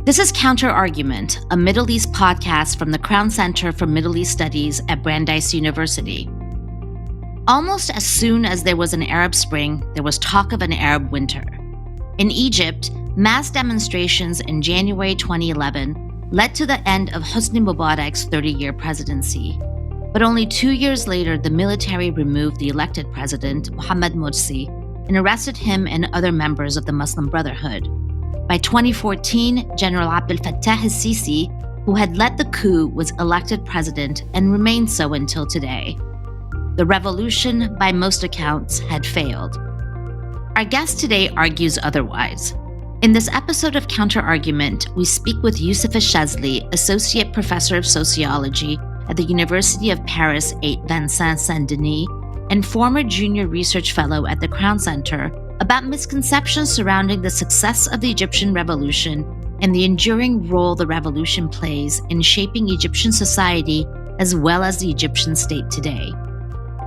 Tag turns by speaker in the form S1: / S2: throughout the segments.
S1: This is Counter-Argument, a Middle East podcast from the Crown Center for Middle East Studies at Brandeis University. Almost as soon as there was an Arab Spring, there was talk of an Arab Winter. In Egypt, mass demonstrations in January 2011 led to the end of Hosni Mobarak's 30-year presidency. But only 2 years later, the military removed the elected president, Mohammad Morsi, and arrested him and other members of the Muslim Brotherhood. By 2014, General Abdel Fattah, el-Sisi, who had led the coup, was elected president and remained so until today. The revolution, by most accounts, had failed. Our guest today argues otherwise. In this episode of Counter-Argument, we speak with Youssef El Chazli, Associate Professor of Sociology at the University of Paris 8 Vincennes, Saint-Denis, and former Junior Research Fellow at the Crown Center, about misconceptions surrounding the success of the Egyptian Revolution and the enduring role the revolution plays in shaping Egyptian society as well as the Egyptian state today.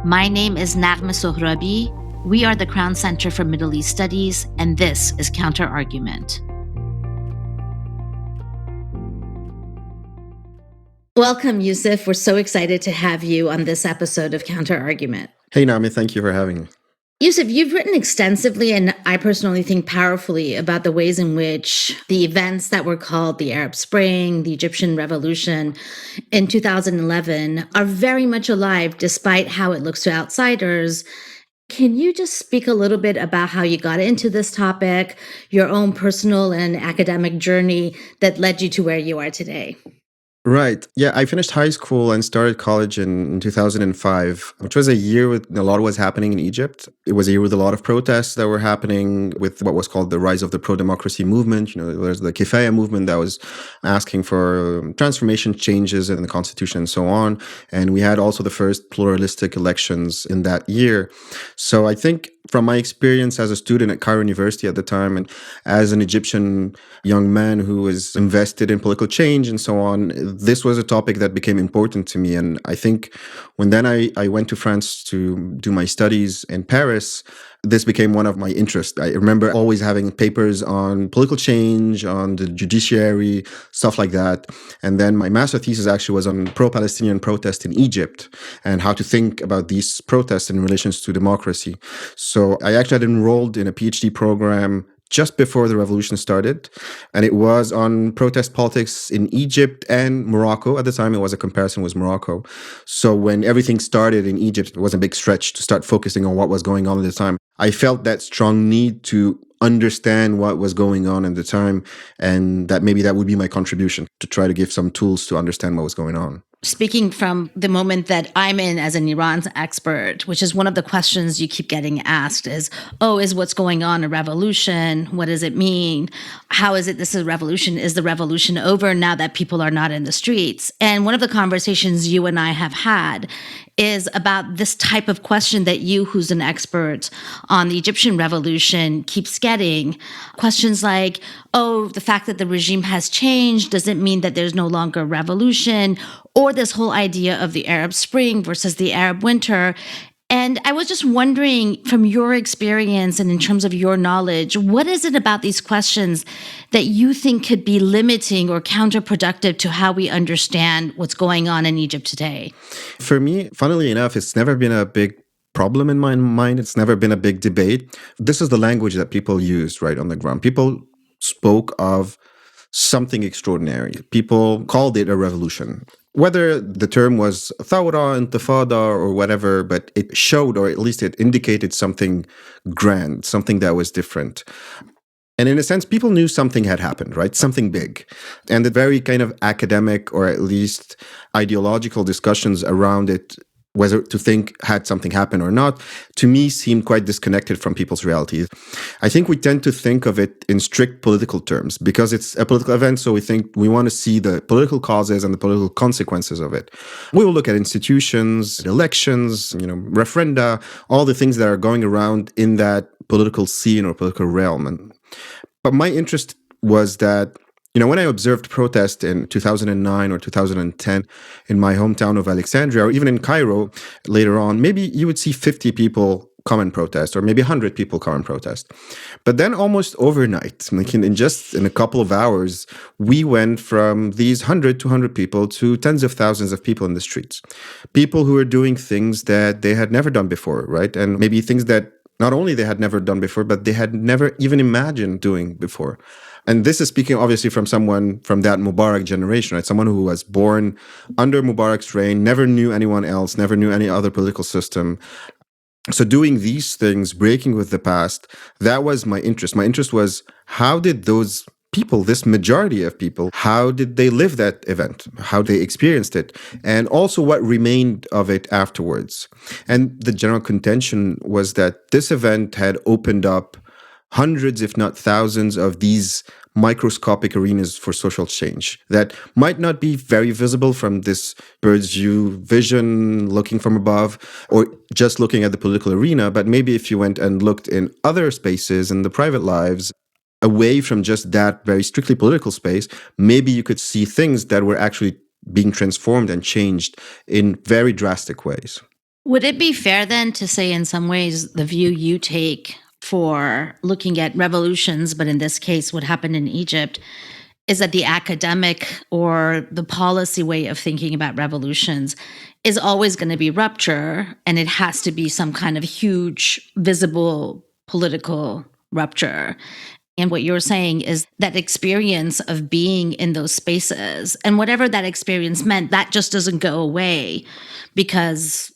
S1: My name is Naghmeh Sohrabi. We are the Crown Center for Middle East Studies, and this is Counter-Argument. Welcome, Youssef. We're so excited to have you on this episode of Counter-Argument.
S2: Hey, Naghmeh, thank you for having me.
S1: Youssef, you've written extensively and I personally think powerfully about the ways in which the events that were called the Arab Spring, the Egyptian Revolution in 2011 are very much alive despite how it looks to outsiders. Can you just speak a little bit about how you got into this topic, your own personal and academic journey that led you to where you are today?
S2: Right. Yeah, I finished high school and started college in 2005, which was a year with a lot was happening in Egypt. It was a year with a lot of protests that were happening with what was called the rise of the pro-democracy movement. There's the Kifaya movement that was asking for transformation changes in the constitution and so on. And we had also the first pluralistic elections in that year. So I think from my experience as a student at Cairo University at the time and as an Egyptian young man who was invested in political change and so on, this was a topic that became important to me. And I think when then I went to France to do my studies in Paris, this became one of my interests. I remember always having papers on political change, on the judiciary, stuff like that. And then my master thesis actually was on pro-Palestinian protest in Egypt and how to think about these protests in relations to democracy. So I actually had enrolled in a PhD program just before the revolution started. And it was on protest politics in Egypt and Morocco. At the time, it was a comparison with Morocco. So when everything started in Egypt, it was a big stretch to start focusing on what was going on at the time. I felt that strong need to understand what was going on at the time, and that maybe that would be my contribution to try to give some tools to understand what was going on.
S1: Speaking from the moment that I'm in as an Iran expert, which is one of the questions you keep getting asked is what's going on a revolution? What does it mean? How is it this is a revolution? Is the revolution over now that people are not in the streets? And one of the conversations you and I have had is about this type of question that you, who's an expert on the Egyptian revolution, keeps getting. Questions like, the fact that the regime has changed, does it mean that there's no longer a revolution? Or this whole idea of the Arab Spring versus the Arab Winter. And I was just wondering, from your experience and in terms of your knowledge, what is it about these questions that you think could be limiting or counterproductive to how we understand what's going on in Egypt today?
S2: For me, funnily enough, it's never been a big problem in my mind. It's never been a big debate. This is the language that people used right on the ground. People spoke of something extraordinary. People called it a revolution. Whether the term was thawra, intifada, or whatever, but it showed, or at least it indicated something grand, something that was different. And in a sense, people knew something had happened, right? Something big. And the very kind of academic, or at least ideological discussions around it, whether to think had something happened or not, to me seemed quite disconnected from people's realities. I think we tend to think of it in strict political terms because it's a political event, so we think we want to see the political causes and the political consequences of it. We will look at institutions, elections, referenda, all the things that are going around in that political scene or political realm. But my interest was that when I observed protest in 2009 or 2010 in my hometown of Alexandria, or even in Cairo later on, maybe you would see 50 people come and protest, or maybe 100 people come and protest. But then almost overnight, like in a couple of hours, we went from these 100, 200 people to tens of thousands of people in the streets. People who were doing things that they had never done before, right? And maybe things that not only they had never done before, but they had never even imagined doing before. And this is speaking obviously from someone from that Mubarak generation, right? Someone who was born under Mubarak's reign, never knew anyone else, never knew any other political system. So doing these things, breaking with the past, that was my interest. My interest was, how did those people, this majority of people, how did they live that event? How they experienced it? And also what remained of it afterwards. And the general contention was that this event had opened up hundreds, if not thousands, of these microscopic arenas for social change that might not be very visible from this bird's view vision looking from above or just looking at the political arena. But maybe if you went and looked in other spaces in the private lives, away from just that very strictly political space, maybe you could see things that were actually being transformed and changed in very drastic ways.
S1: Would it be fair then to say in some ways the view you take for looking at revolutions, but in this case, what happened in Egypt, is that the academic or the policy way of thinking about revolutions is always going to be rupture, and it has to be some kind of huge, visible political rupture. And what you're saying is that experience of being in those spaces, and whatever that experience meant, that just doesn't go away because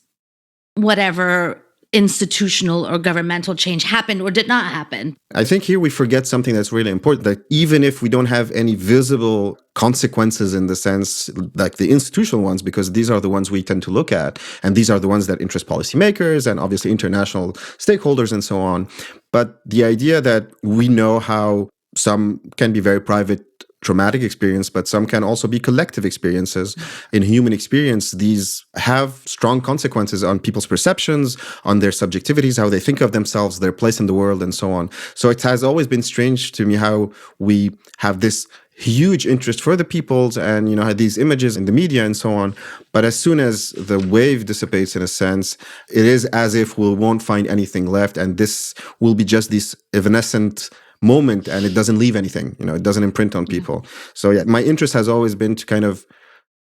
S1: whatever institutional or governmental change happened or did not happen.
S2: I think here we forget something that's really important, that even if we don't have any visible consequences in the sense like the institutional ones, because these are the ones we tend to look at, and these are the ones that interest policymakers and obviously international stakeholders and so on. But the idea that we know how some can be very private, traumatic experience, but some can also be collective experiences. In human experience, these have strong consequences on people's perceptions, on their subjectivities, how they think of themselves, their place in the world, and so on. So it has always been strange to me how we have this huge interest for the peoples and, had these images in the media and so on. But as soon as the wave dissipates, in a sense, it is as if we won't find anything left. And this will be just this evanescent moment, and it doesn't leave anything, it doesn't imprint on people. So yeah, my interest has always been to kind of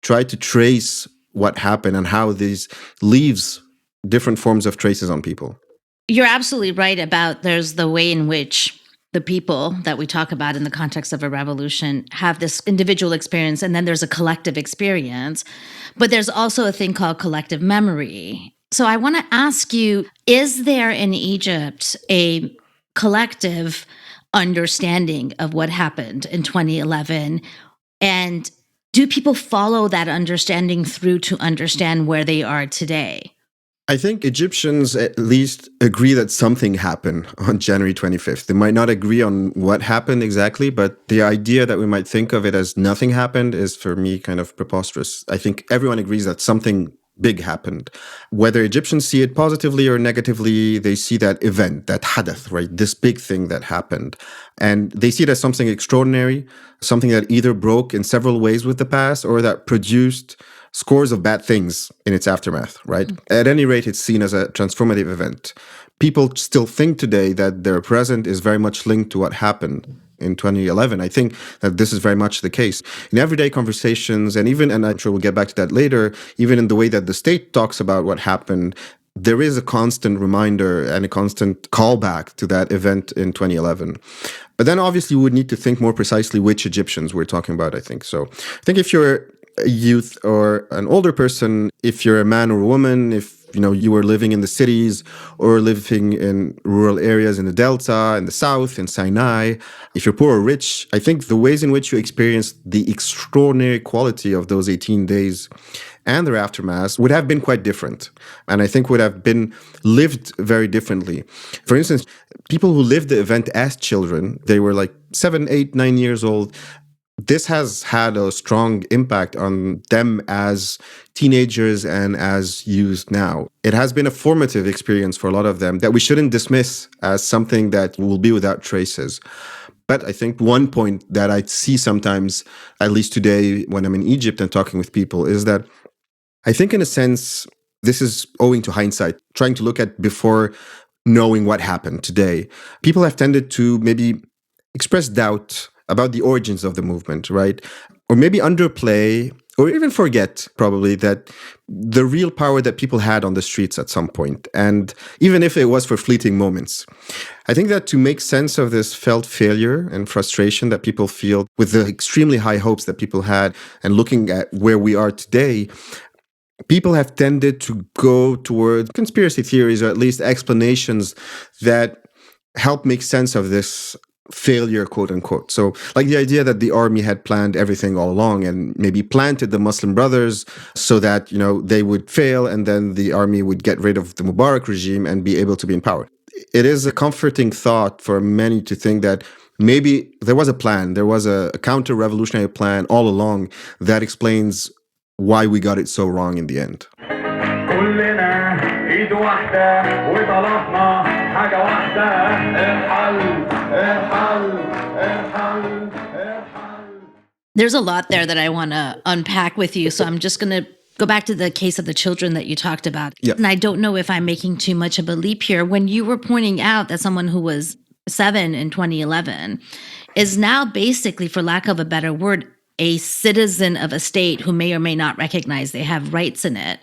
S2: try to trace what happened and how this leaves different forms of traces on people.
S1: You're absolutely right about there's the way in which the people that we talk about in the context of a revolution have this individual experience, and then there's a collective experience, but there's also a thing called collective memory. So I want to ask you, is there in Egypt a collective understanding of what happened in 2011? And do people follow that understanding through to understand where they are today?
S2: I think Egyptians at least agree that something happened on January 25th. They might not agree on what happened exactly, but the idea that we might think of it as nothing happened is, for me, kind of preposterous. I think everyone agrees that something big happened. Whether Egyptians see it positively or negatively, they see that event, that hadath, right? This big thing that happened. And they see it as something extraordinary, something that either broke in several ways with the past or that produced scores of bad things in its aftermath, right? Mm-hmm. At any rate, it's seen as a transformative event. People still think today that their present is very much linked to what happened in 2011. I think that this is very much the case. In everyday conversations, and I'm sure we'll get back to that later, even in the way that the state talks about what happened, there is a constant reminder and a constant callback to that event in 2011. But then obviously we would need to think more precisely which Egyptians we're talking about, I think. So I think if you're a youth or an older person, if you're a man or a woman, if you were living in the cities or living in rural areas in the Delta, in the South, in Sinai, if you're poor or rich, I think the ways in which you experienced the extraordinary quality of those 18 days and their aftermath would have been quite different. And I think would have been lived very differently. For instance, people who lived the event as children, they were like 7, 8, 9 years old. This has had a strong impact on them as teenagers and as youth now. It has been a formative experience for a lot of them that we shouldn't dismiss as something that will be without traces. But I think one point that I see sometimes, at least today when I'm in Egypt and talking with people, is that I think in a sense, this is owing to hindsight, trying to look at before knowing what happened today. People have tended to maybe express doubt about the origins of the movement, right? Or maybe underplay or even forget probably that the real power that people had on the streets at some point, and even if it was for fleeting moments. I think that to make sense of this felt failure and frustration that people feel with the extremely high hopes that people had, and looking at where we are today, people have tended to go toward conspiracy theories, or at least explanations that help make sense of this failure, quote unquote. So like the idea that the army had planned everything all along and maybe planted the Muslim Brothers so that, they would fail, and then the army would get rid of the Mubarak regime and be able to be in power. It is a comforting thought for many to think that maybe there was a plan, there was a counter-revolutionary plan all along that explains why we got it so wrong in the end.
S1: There's a lot there that I want to unpack with you, so I'm just going to go back to the case of the children that you talked about.
S2: Yeah.
S1: And I don't know if I'm making too much of a leap here. When you were pointing out that someone who was 7 in 2011 is now basically, for lack of a better word, a citizen of a state who may or may not recognize they have rights in it.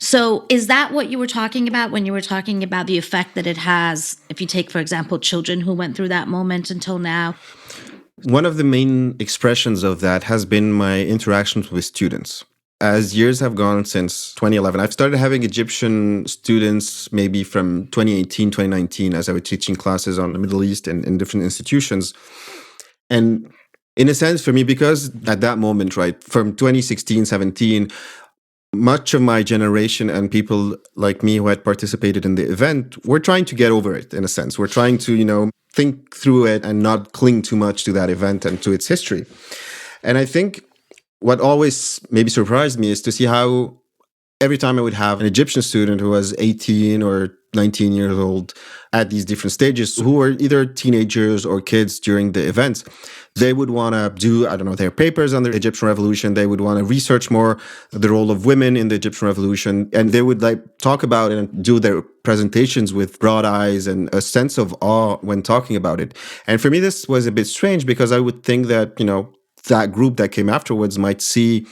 S1: So is that what you were talking about when you were talking about the effect that it has, if you take, for example, children who went through that moment until now?
S2: One of the main expressions of that has been my interactions with students. As years have gone since 2011, I've started having Egyptian students maybe from 2018, 2019, as I was teaching classes on the Middle East and in different institutions. And in a sense, for me, because at that moment, right, from 2016, 17, much of my generation and people like me who had participated in the event were trying to get over it, in a sense. We're trying to, think through it and not cling too much to that event and to its history. And I think what always maybe surprised me is to see how every time I would have an Egyptian student who was 18 or 19 years old at these different stages, who were either teenagers or kids during the events, they would want to do, their papers on the Egyptian Revolution. They would want to research more the role of women in the Egyptian Revolution. And they would talk about it and do their presentations with broad eyes and a sense of awe when talking about it. And for me, this was a bit strange because I would think that, that group that came afterwards might see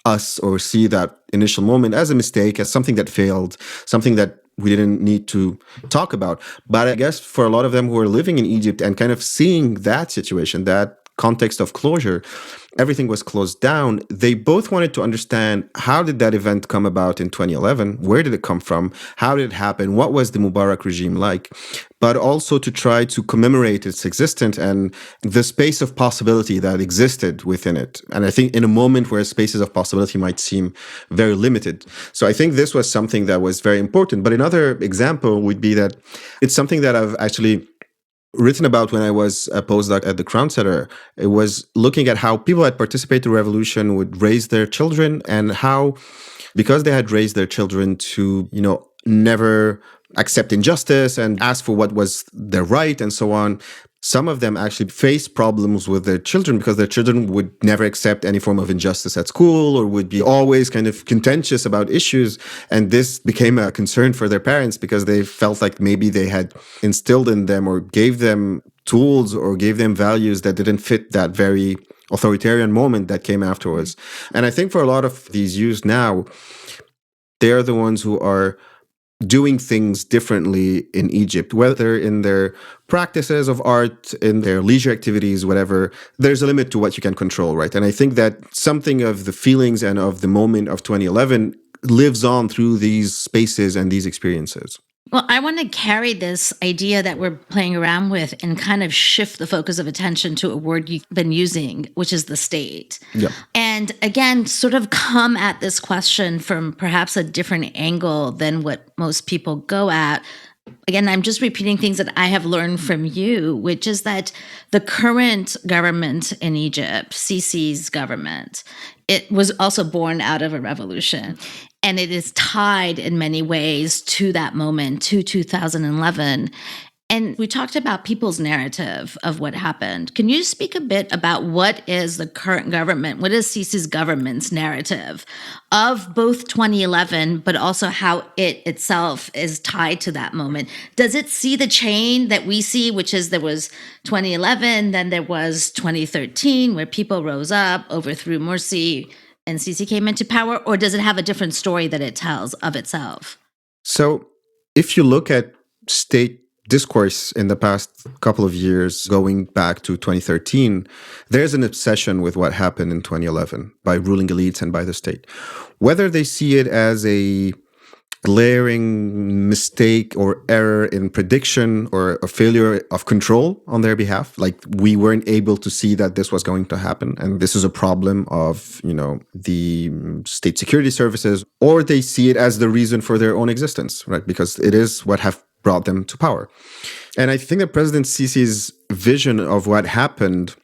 S2: us or see that initial moment as a mistake, as something that failed, something that we didn't need to talk about. But I guess for a lot of them who are living in Egypt and kind of seeing that situation, that context of closure, everything was closed down. They both wanted to understand, how did that event come about in 2011? Where did it come from? How did it happen? What was the Mubarak regime like? But also to try to commemorate its existence and the space of possibility that existed within it. And I think in a moment where spaces of possibility might seem very limited. So I think this was something that was very important. But another example would be that it's something that I've actually written about when I was a postdoc at the Crown Center. It was looking at how people that participated in the revolution would raise their children, and how, because they had raised their children to, never accept injustice and ask for what was their right and so on, some of them actually faced problems with their children because their children would never accept any form of injustice at school, or would be always kind of contentious about issues. And this became a concern for their parents because they felt like maybe they had instilled in them or gave them tools or gave them values that didn't fit that very authoritarian moment that came afterwards. And I think for a lot of these youth now, they're the ones who are doing things differently in Egypt, whether in their practices of art, in their leisure activities, whatever. There's a limit to what you can control, right? And I think that something of the feelings and of the moment of 2011 lives on through these spaces and these experiences.
S1: Well, I want to carry this idea that we're playing around with and kind of shift the focus of attention to a word you've been using, which is the state.
S2: Yeah.
S1: And again, sort of come at this question from perhaps a different angle than what most people go at. Again, I'm just repeating things that I have learned from you, which is that the current government in Egypt, Sisi's government, it was also born out of a revolution. And it is tied in many ways to that moment, to 2011. And we talked about people's narrative of what happened. Can you speak a bit about what is the current government, what is Sisi's government's narrative of both 2011, but also how it itself is tied to that moment? Does it see the chain that we see, which is there was 2011, then there was 2013, where people rose up, overthrew Morsi, and Sisi came into power? Or does it have a different story that it tells of itself?
S2: So if you look at state discourse in the past couple of years, going back to 2013, there's an obsession with what happened in 2011 by ruling elites and by the state. Whether they see it as a glaring mistake or error in prediction or a failure of control on their behalf, like we weren't able to see that this was going to happen and this is a problem of the state security services, or they see it as the reason for their own existence, right? Because it is what have brought them to power. And I think that President Sisi's vision of what happened,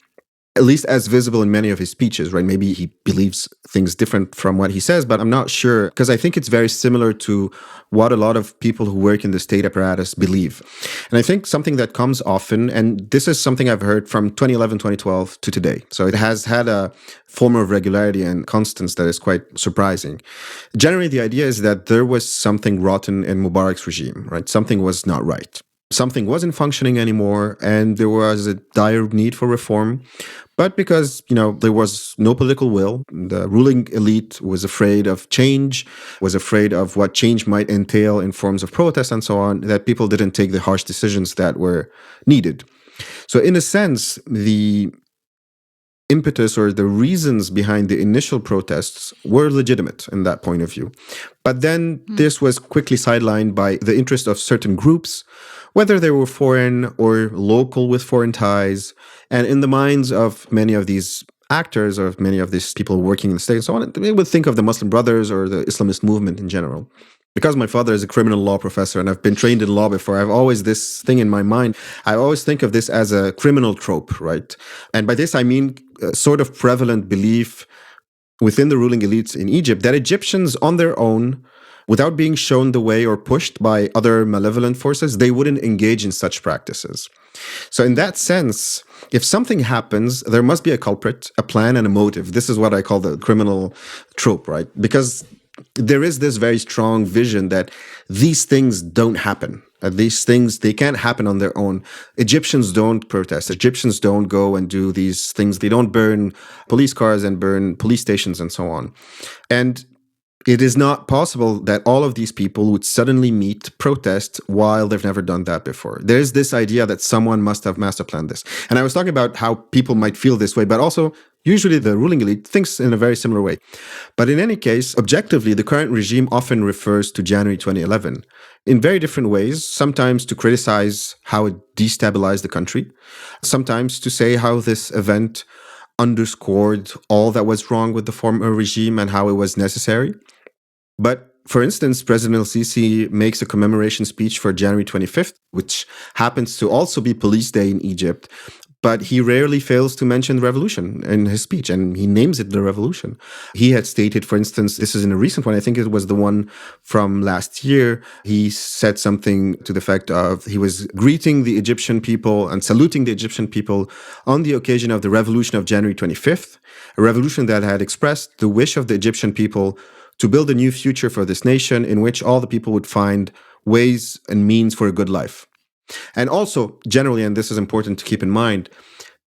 S2: at least as visible in many of his speeches, right? Maybe he believes things different from what he says, but I'm not sure, because I think it's very similar to what a lot of people who work in the state apparatus believe. And I think something that comes often, and this is something I've heard from 2011, 2012 to today. So it has had a form of regularity and constance that is quite surprising. Generally, the idea is that there was something rotten in Mubarak's regime, right? Something was not right. Something wasn't functioning anymore, and there was a dire need for reform. But because, there was no political will, the ruling elite was afraid of change, was afraid of what change might entail in forms of protest and so on, that people didn't take the harsh decisions that were needed. So in a sense, the impetus or the reasons behind the initial protests were legitimate in that point of view. But then this was quickly sidelined by the interest of certain groups, whether they were foreign or local with foreign ties. And in the minds of many of these actors or many of these people working in the state and so on, they would think of the Muslim Brothers or the Islamist movement in general. Because my father is a criminal law professor and I've been trained in law before, I have always this thing in my mind. I always think of this as a criminal trope, right? And by this, I mean a sort of prevalent belief within the ruling elites in Egypt that Egyptians on their own, without being shown the way or pushed by other malevolent forces, they wouldn't engage in such practices. So in that sense, if something happens, there must be a culprit, a plan, and a motive. This is what I call the criminal trope, right? Because there is this very strong vision that these things don't happen. These things, they can't happen on their own. Egyptians don't protest. Egyptians don't go and do these things. They don't burn police cars and burn police stations and so on. And it is not possible that all of these people would suddenly meet, protest, while they've never done that before. There's this idea that someone must have master planned this. And I was talking about how people might feel this way, but also usually the ruling elite thinks in a very similar way. But in any case, objectively, the current regime often refers to January 2011 in very different ways, sometimes to criticize how it destabilized the country, sometimes to say how this event underscored all that was wrong with the former regime and how it was necessary. But for instance, President el-Sisi makes a commemoration speech for January 25th, which happens to also be Police Day in Egypt. But he rarely fails to mention the revolution in his speech, and he names it the revolution. He had stated, for instance, this is in a recent one, I think it was the one from last year, he said something to the effect of he was greeting the Egyptian people and saluting the Egyptian people on the occasion of the revolution of January 25th, a revolution that had expressed the wish of the Egyptian people to build a new future for this nation in which all the people would find ways and means for a good life. And also, generally, and this is important to keep in mind,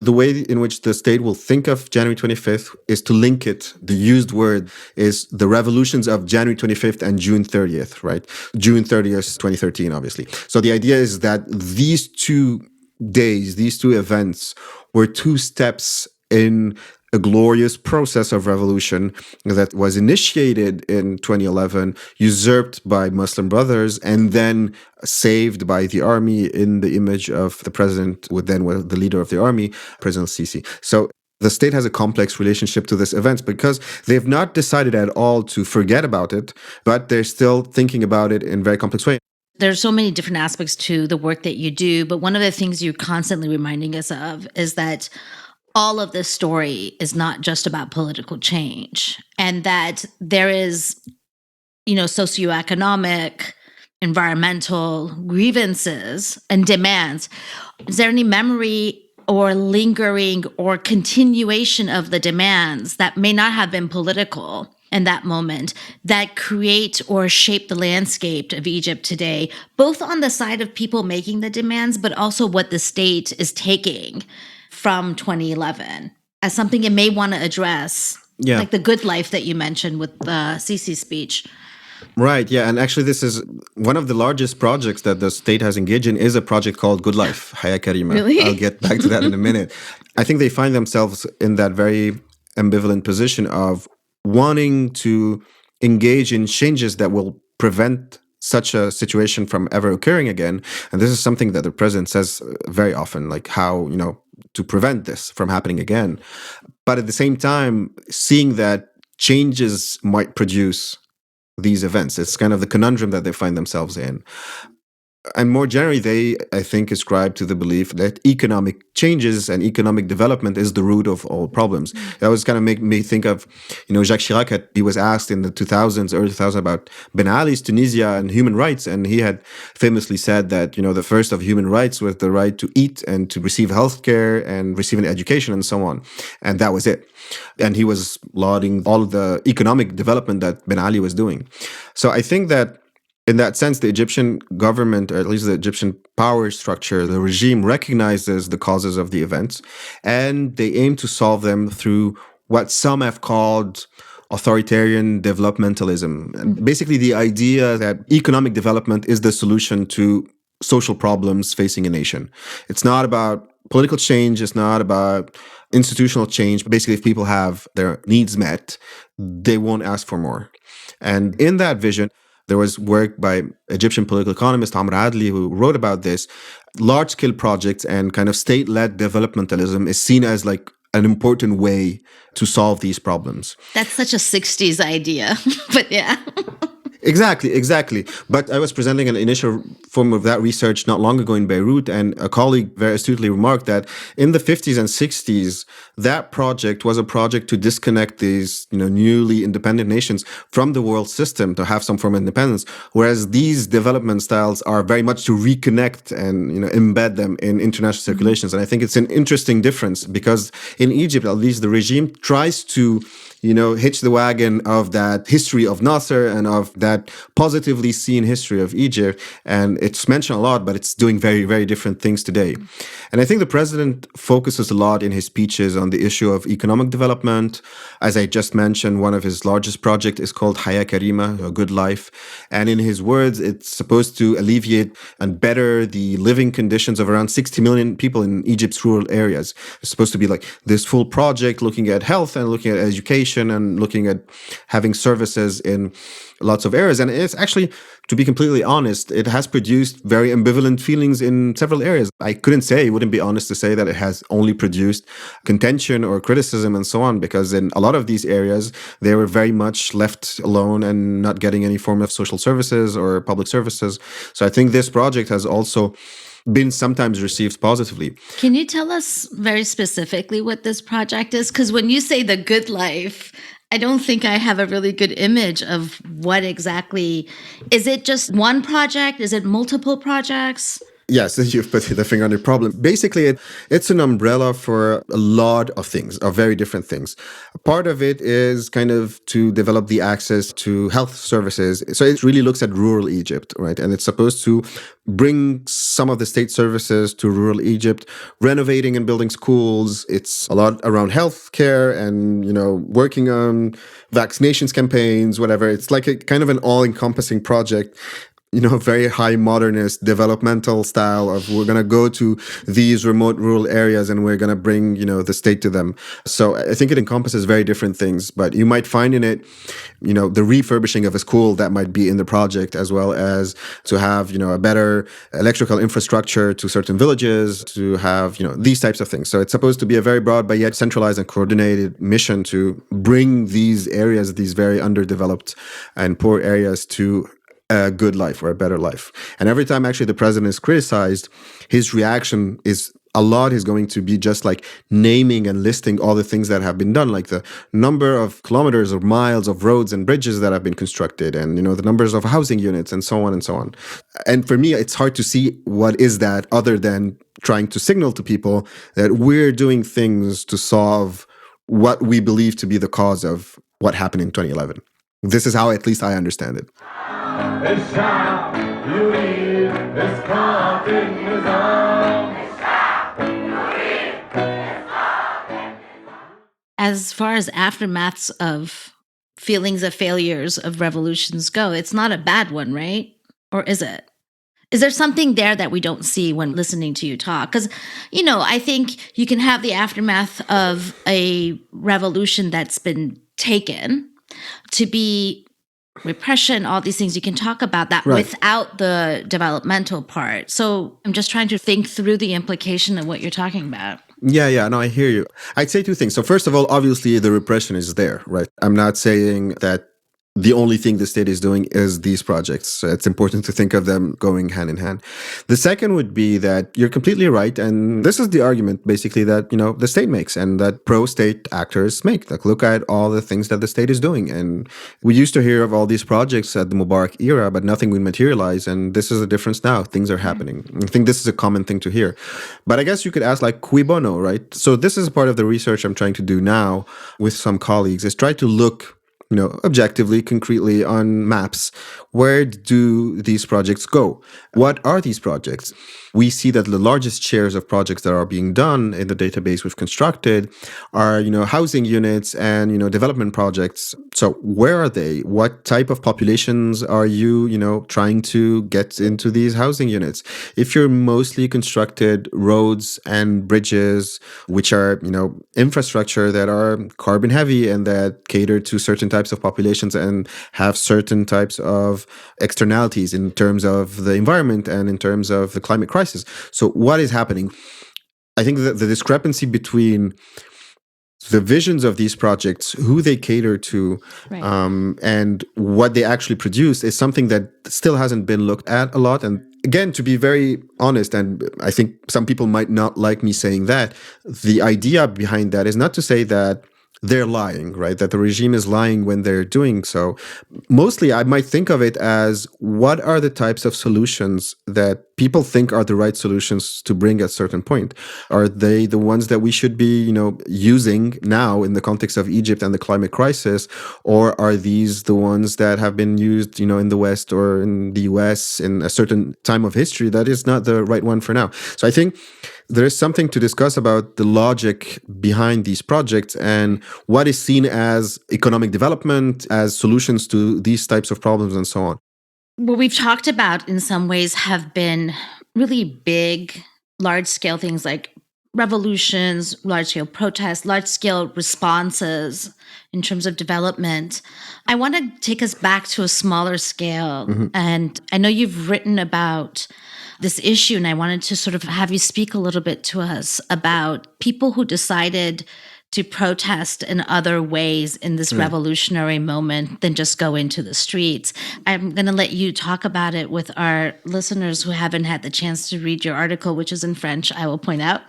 S2: the way in which the state will think of January 25th is to link it. The used word is the revolutions of January 25th and June 30th, right? June 30th, 2013, obviously. So the idea is that these 2 days, these 2 events were 2 steps in a glorious process of revolution that was initiated in 2011, usurped by Muslim Brothers, and then saved by the army in the image of the president, who then was the leader of the army, President el-Sisi. So the state has a complex relationship to this event because they've not decided at all to forget about it, but they're still thinking about it in a very complex way.
S1: There's so many different aspects to the work that you do, but one of the things you're constantly reminding us of is that all of this story is not just about political change, and that there is, socioeconomic environmental grievances and demands. Is there any memory or lingering or continuation of the demands that may not have been political in that moment that create or shape the landscape of Egypt today, both on the side of people making the demands, but also what the state is taking from 2011 as something it may want to address, like the good life that you mentioned with the Sisi speech?
S2: Right, yeah. And actually, this is one of the largest projects that the state has engaged in is a project called Good Life, Haya Karima.
S1: Really?
S2: I'll get back to that in a minute. I think they find themselves in that very ambivalent position of wanting to engage in changes that will prevent such a situation from ever occurring again. And this is something that the president says very often, like how, to prevent this from happening again. But at the same time, seeing that changes might produce these events. It's kind of the conundrum that they find themselves in. And more generally, they, I think, ascribe to the belief that economic changes and economic development is the root of all problems. That was kind of make me think of, Jacques Chirac, he was asked in the 2000s, early 2000s, about Ben Ali's Tunisia and human rights. And he had famously said that, the first of human rights was the right to eat and to receive healthcare and receive an education and so on. And that was it. And he was lauding all of the economic development that Ben Ali was doing. So I think that in that sense, the Egyptian government, or at least the Egyptian power structure, the regime recognizes the causes of the events, and they aim to solve them through what some have called authoritarian developmentalism. And basically, the idea that economic development is the solution to social problems facing a nation. It's not about political change. It's not about institutional change. Basically, if people have their needs met, they won't ask for more. And in that vision, there was work by Egyptian political economist Amr Adli who wrote about this. Large-scale projects and kind of state-led developmentalism is seen as like an important way to solve these problems.
S1: That's such a 60s idea, but yeah.
S2: Exactly. But I was presenting an initial form of that research not long ago in Beirut, and a colleague very astutely remarked that in the 50s and 60s, that project was a project to disconnect these, newly independent nations from the world system to have some form of independence, whereas these development styles are very much to reconnect and, embed them in international circulations. And I think it's an interesting difference because in Egypt, at least, the regime tries to hitch the wagon of that history of Nasser and of that positively seen history of Egypt. And it's mentioned a lot, but it's doing very, very different things today. And I think the president focuses a lot in his speeches on the issue of economic development. As I just mentioned, one of his largest projects is called Haya Karima, a good life. And in his words, it's supposed to alleviate and better the living conditions of around 60 million people in Egypt's rural areas. It's supposed to be like this full project looking at health and looking at education and looking at having services in lots of areas. And it's actually, to be completely honest, it has produced very ambivalent feelings in several areas. I couldn't say, it wouldn't be honest to say that it has only produced contention or criticism and so on, because in a lot of these areas, they were very much left alone and not getting any form of social services or public services. So I think this project has also been sometimes received positively.
S1: Can you tell us very specifically what this project is? Because when you say the good life, I don't think I have a really good image of what exactly. Is it just one project? Is it multiple projects?
S2: Yes, you've put the finger on the problem. Basically, it's an umbrella for a lot of things, of very different things. Part of it is kind of to develop the access to health services. So it really looks at rural Egypt, right? And it's supposed to bring some of the state services to rural Egypt, renovating and building schools. It's a lot around healthcare and, working on vaccinations campaigns, whatever. It's like a kind of an all-encompassing project. Very high modernist developmental style of we're going to go to these remote rural areas and we're going to bring, the state to them. So I think it encompasses very different things, but you might find in it, the refurbishing of a school that might be in the project, as well as to have, a better electrical infrastructure to certain villages, to have, these types of things. So it's supposed to be a very broad, but yet centralized and coordinated mission to bring these areas, these very underdeveloped and poor areas, to a good life or a better life. And every time actually the president is criticized, his reaction is a lot is going to be just like naming and listing all the things that have been done, like the number of kilometers or miles of roads and bridges that have been constructed, and the numbers of housing units, and so on and so on. And for me, it's hard to see what is that other than trying to signal to people that we're doing things to solve what we believe to be the cause of what happened in 2011. This is how at least I understand it.
S1: As far as aftermaths of feelings of failures of revolutions go, it's not a bad one, right? Or is it? Is there something there that we don't see when listening to you talk? Because, I think you can have the aftermath of a revolution that's been taken to be repression, all these things. You can talk about that without the developmental part. So I'm just trying to think through the implication of what you're talking about.
S2: Yeah, no, I hear you. I'd say two things. So first of all, obviously the repression is there, right? I'm not saying that the only thing the state is doing is these projects. So it's important to think of them going hand in hand. The second would be that you're completely right. And this is the argument basically that, the state makes and that pro-state actors make. Like, look at all the things that the state is doing. And we used to hear of all these projects at the Mubarak era, but nothing would materialize. And this is a difference now. Things are happening. I think this is a common thing to hear. But I guess you could ask, like, cui bono, right? So this is part of the research I'm trying to do now with some colleagues, is try to look objectively, concretely on maps. Where do these projects go? What are these projects? We see that the largest shares of projects that are being done in the database we've constructed are, housing units and, development projects. So where are they? What type of populations are you, trying to get into these housing units? If you're mostly constructed roads and bridges, which are, infrastructure that are carbon heavy and that cater to certain types of populations and have certain types of externalities in terms of the environment and in terms of the climate crisis. So what is happening? I think that the discrepancy between the visions of these projects, who they cater to, and what they actually produce is something that still hasn't been looked at a lot. And again, to be very honest, and I think some people might not like me saying that, the idea behind that is not to say that they're lying, right? That the regime is lying when they're doing so. Mostly, I might think of it as, what are the types of solutions that people think are the right solutions to bring at a certain point? Are they the ones that we should be, using now in the context of Egypt and the climate crisis? Or are these the ones that have been used, in the West or in the US in a certain time of history that is not the right one for now? So I think there is something to discuss about the logic behind these projects and what is seen as economic development, as solutions to these types of problems, and so on.
S1: What we've talked about in some ways have been really big, large-scale things like revolutions, large-scale protests, large-scale responses in terms of development. I want to take us back to a smaller scale. And I know you've written about this issue, and I wanted to sort of have you speak a little bit to us about people who decided to protest in other ways in this revolutionary moment than just go into the streets. I'm going to let you talk about it with our listeners who haven't had the chance to read your article, which is in French, I will point out.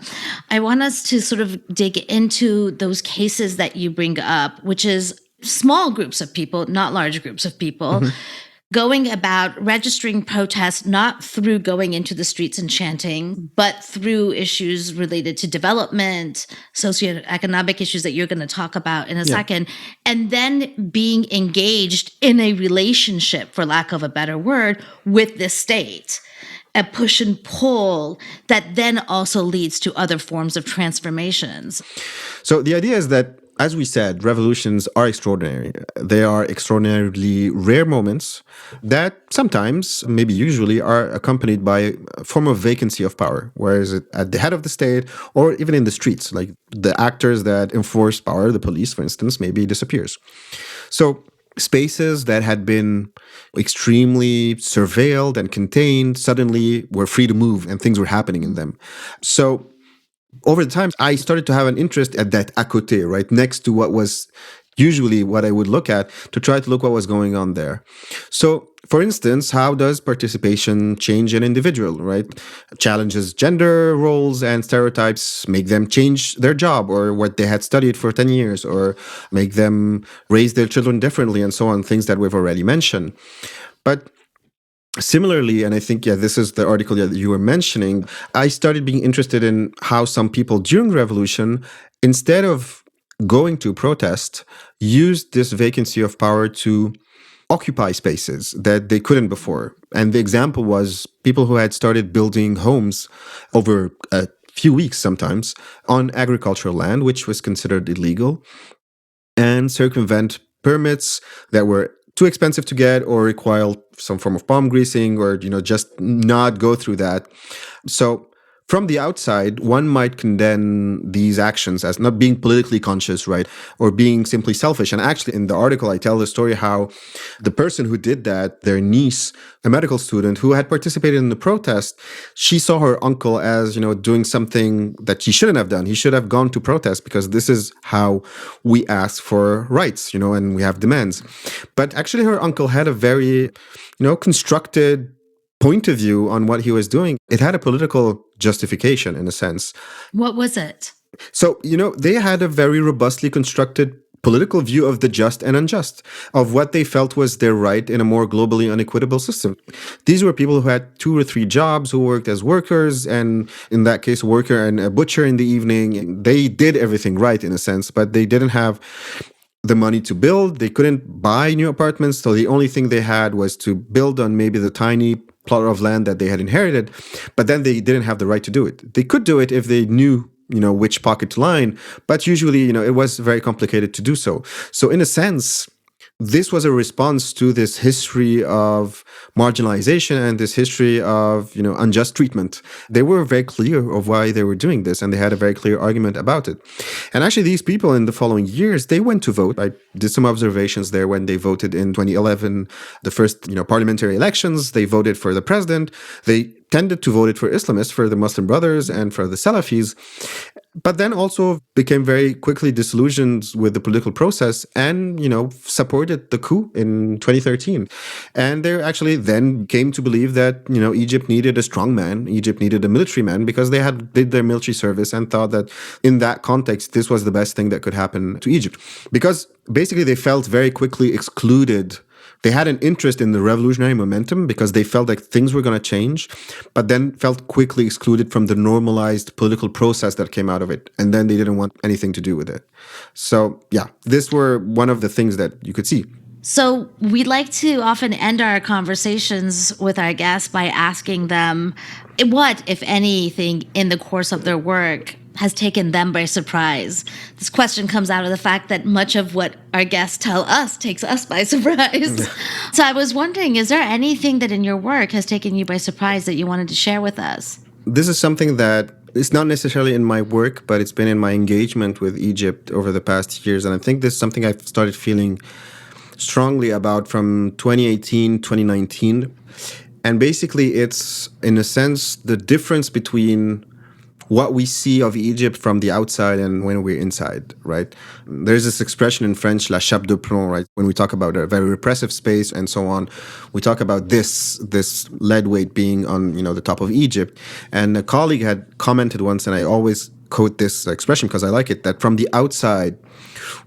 S1: I want us to sort of dig into those cases that you bring up, which is small groups of people, not large groups of people, going about registering protests, not through going into the streets and chanting, but through issues related to development, socioeconomic issues that you're going to talk about in a second, and then being engaged in a relationship, for lack of a better word, with the state. A push and pull that then also leads to other forms of transformations.
S2: So the idea is that, as we said, revolutions are extraordinary. They are extraordinarily rare moments that sometimes, maybe usually, are accompanied by a form of vacancy of power, whereas at the head of the state or even in the streets, like the actors that enforce power, the police, for instance, maybe disappears. So spaces that had been extremely surveilled and contained suddenly were free to move and things were happening in them. So over the time, I started to have an interest at that à côté, right next to what was, usually what I would look at to try to look what was going on there. So, for instance, how does participation change an individual, right? Challenges gender roles and stereotypes, make them change their job or what they had studied for 10 years, or make them raise their children differently, and so on, things that we've already mentioned. But similarly, and I think, this is the article that you were mentioning, I started being interested in how some people during the revolution, instead of going to protest, used this vacancy of power to occupy spaces that they couldn't before. And the example was people who had started building homes over a few weeks sometimes on agricultural land, which was considered illegal, and circumvent permits that were too expensive to get or require some form of palm greasing, or just not go through that. So from the outside, one might condemn these actions as not being politically conscious, right? Or being simply selfish. And actually, in the article, I tell the story how the person who did that, their niece, a medical student who had participated in the protest, she saw her uncle as, doing something that he shouldn't have done. He should have gone to protest because this is how we ask for rights, and we have demands. But actually, her uncle had a very, constructed point of view on what he was doing. It had a political justification in a sense.
S1: What was it?
S2: So, they had a very robustly constructed political view of the just and unjust, of what they felt was their right in a more globally unequitable system. These were people who had 2 or 3 jobs, who worked as workers, and in that case, a worker and a butcher in the evening. They did everything right in a sense, but they didn't have the money to build. They couldn't buy new apartments, so the only thing they had was to build on maybe the tiny plot of land that they had inherited, but then they didn't have the right to do it. They could do it if they knew, which pocket to line, but usually, it was very complicated to do so. So in a sense, this was a response to this history of marginalization and this history of, unjust treatment. They were very clear of why they were doing this, and they had a very clear argument about it. And actually, these people in the following years, they went to vote. I did some observations there when they voted in 2011, the first, parliamentary elections. They voted for the president. They tended to vote for Islamists, for the Muslim Brothers and for the Salafis, but then also became very quickly disillusioned with the political process and, supported the coup in 2013. And they actually then came to believe that, Egypt needed a strong man, Egypt needed a military man, because they had did their military service and thought that in that context, this was the best thing that could happen to Egypt. Because basically they felt very quickly excluded. They had an interest in the revolutionary momentum because they felt like things were going to change, but then felt quickly excluded from the normalized political process that came out of it. And then they didn't want anything to do with it. So, these were one of the things that you could see.
S1: So we like to often end our conversations with our guests by asking them what, if anything, in the course of their work has taken them by surprise. This question comes out of the fact that much of what our guests tell us takes us by surprise. So I was wondering, is there anything that in your work has taken you by surprise that you wanted to share with us?
S2: This is something that is not necessarily in my work, but it's been in my engagement with Egypt over the past years. And I think this is something I've started feeling strongly about from 2018, 2019. And basically, it's, in a sense, the difference between what we see of Egypt from the outside and when we're inside, right? There's this expression in French, la chape de plomb, right? When we talk about a very repressive space and so on, we talk about this lead weight being on, the top of Egypt. And a colleague had commented once, and I always quote this expression because I like it, that from the outside,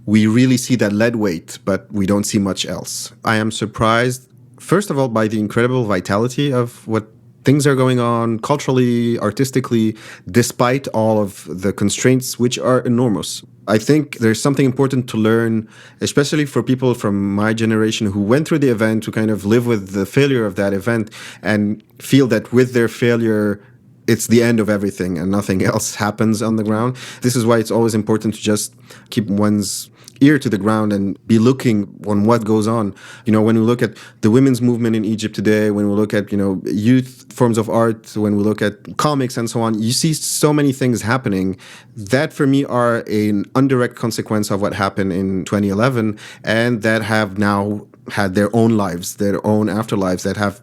S2: we really see that lead weight, but we don't see much else. I am surprised, first of all, by the incredible vitality of what things are going on culturally, artistically, despite all of the constraints, which are enormous. I think there's something important to learn, especially for people from my generation who went through the event, to kind of live with the failure of that event and feel that with their failure, it's the end of everything and nothing else happens on the ground. This is why it's always important to just keep one's ear to the ground and be looking on what goes on. When we look at the women's movement in Egypt today, when we look at, youth forms of art, when we look at comics and so on, you see so many things happening that for me are an indirect consequence of what happened in 2011 and that have now had their own lives, their own afterlives that have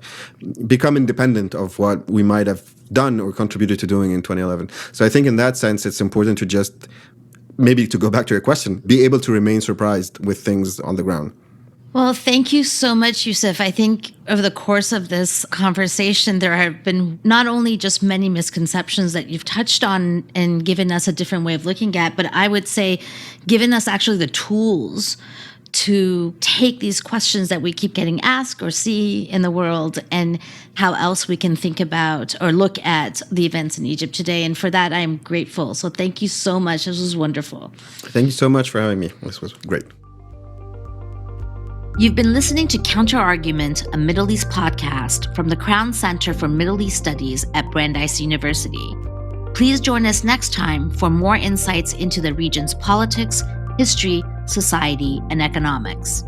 S2: become independent of what we might have done or contributed to doing in 2011. So I think in that sense, it's important to just maybe to go back to your question, be able to remain surprised with things on the ground.
S1: Well, thank you so much, Youssef. I think over the course of this conversation, there have been not only just many misconceptions that you've touched on and given us a different way of looking at, but I would say given us actually the tools to take these questions that we keep getting asked or see in the world and how else we can think about or look at the events in Egypt today. And for that, I am grateful. So thank you so much. This was wonderful.
S2: Thank you so much for having me. This was great.
S1: You've been listening to Counter Argument, a Middle East podcast from the Crown Center for Middle East Studies at Brandeis University. Please join us next time for more insights into the region's politics, history, society, and economics.